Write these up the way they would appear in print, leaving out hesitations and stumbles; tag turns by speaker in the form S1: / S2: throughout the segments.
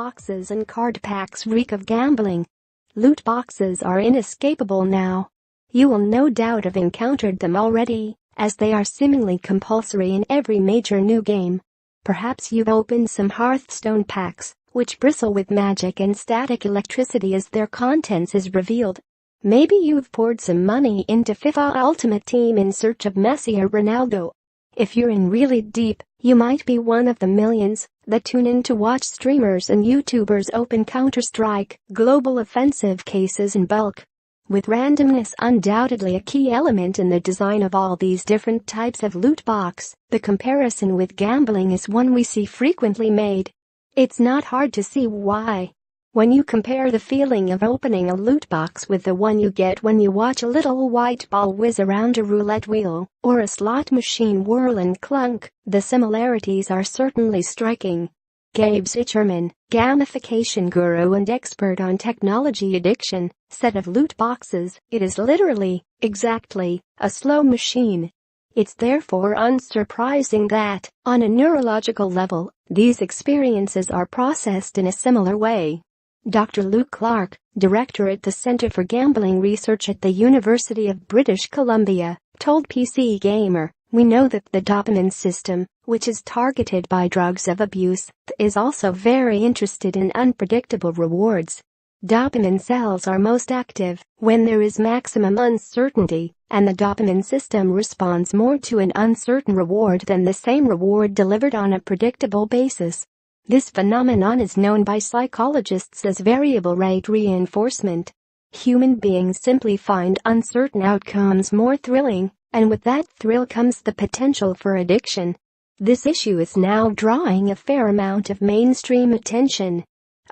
S1: boxes and card packs reek of gambling. Loot boxes are inescapable now. You will no doubt have encountered them already, as they are seemingly compulsory in every major new game. Perhaps you've opened some Hearthstone packs, which bristle with magic and static electricity as their contents is revealed. Maybe you've poured some money into FIFA Ultimate Team in search of Messi or Ronaldo. If you're in really deep, you might be one of the millions that tune in to watch streamers and YouTubers open CounterStrike global offensive cases in bulk. With randomness undoubtedly a key element in the design of all these different types of loot box, the comparison with gambling is one we see frequently made. It's not hard to see why. When you compare the feeling of opening a loot box with the one you get when you watch a little white ball whiz around a roulette wheel or a slot machine whirl and clunk, the similarities are certainly striking. Gabe Zichermann, gamification guru and expert on technology addiction, said of loot boxes, "It is literally, exactly, a slow machine." It's therefore unsurprising that, on a neurological level, these experiences are processed in a similar way. Dr. Luke Clark, director at the Center for Gambling Research at the University of British Columbia, told PC Gamer, "We know that the dopamine system, which is targeted by drugs of abuse, is also very interested in unpredictable rewards. Dopamine cells are most active when there is maximum uncertainty, and the dopamine system responds more to an uncertain reward than the same reward delivered on a predictable basis. This phenomenon is known by psychologists as variable rate reinforcement. Human beings simply find uncertain outcomes more thrilling, and with that thrill comes the potential for addiction. This issue is now drawing a fair amount of mainstream attention.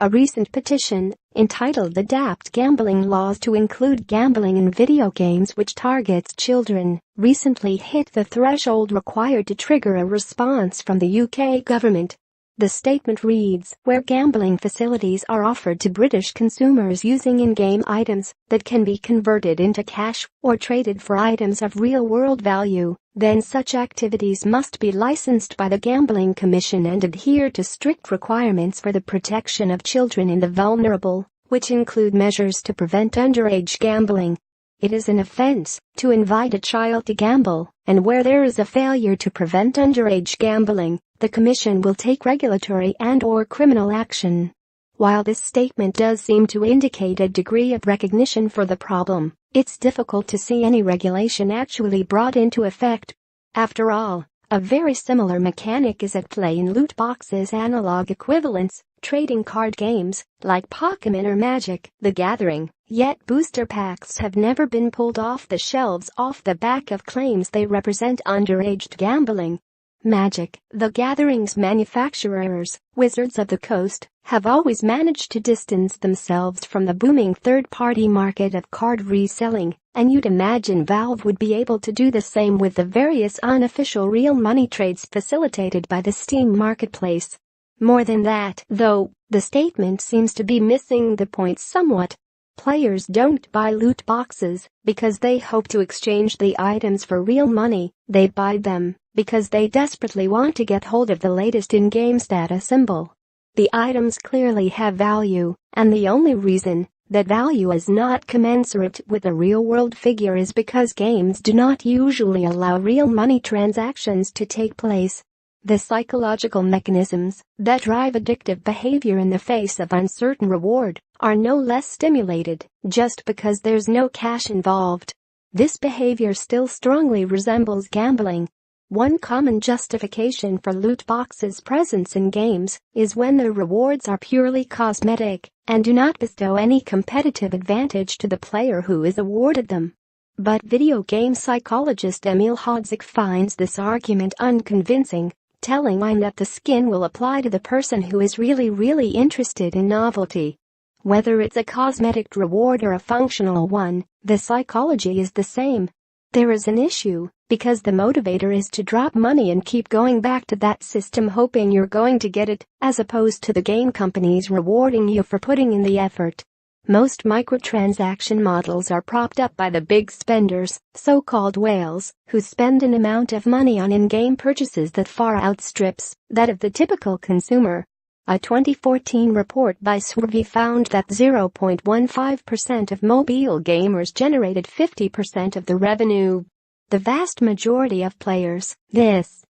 S1: A recent petition, entitled "Adapt Gambling Laws to Include Gambling in Video Games Which Targets Children," recently hit the threshold required to trigger a response from the UK government. The statement reads, "Where gambling facilities are offered to British consumers using in-game items that can be converted into cash or traded for items of real-world value, then such activities must be licensed by the Gambling Commission and adhere to strict requirements for the protection of children and the vulnerable, which include measures to prevent underage gambling. It is an offense to invite a child to gamble, and where there is a failure to prevent underage gambling, the Commission will take regulatory and/or criminal action." While this statement does seem to indicate a degree of recognition for the problem, it's difficult to see any regulation actually brought into effect. After all, a very similar mechanic is at play in loot boxes' analog equivalents, trading card games like Pokémon or Magic: The Gathering, yet booster packs have never been pulled off the shelves off the back of claims they represent underage gambling. Magic: The Gathering's manufacturers, Wizards of the Coast, have always managed to distance themselves from the booming third-party market of card reselling, and you'd imagine Valve would be able to do the same with the various unofficial real money trades facilitated by the Steam marketplace. More than that, though, the statement seems to be missing the point somewhat. Players don't buy loot boxes because they hope to exchange the items for real money. They buy them because they desperately want to get hold of the latest in-game status symbol. The items clearly have value, and the only reason that value is not commensurate with a real-world figure is because games do not usually allow real money transactions to take place. The psychological mechanisms that drive addictive behavior in the face of uncertain reward are no less stimulated just because there's no cash involved. This behavior still strongly resembles gambling. One common justification for loot boxes' presence in games is when the rewards are purely cosmetic and do not bestow any competitive advantage to the player who is awarded them. But video game psychologist Emil Hodzik finds this argument unconvincing, telling him that the skin will apply to the person who is really interested in novelty. Whether it's a cosmetic reward or a functional one, the psychology is the same. There is an issue because the motivator is to drop money and keep going back to that system hoping you're going to get it, as opposed to the game companies rewarding you for putting in the effort. Most microtransaction models are propped up by the big spenders, so-called whales, who spend an amount of money on in-game purchases that far outstrips that of the typical consumer. A 2014 report by Survey found that 0.15% of mobile gamers generated 50% of the revenue. The vast majority of players, this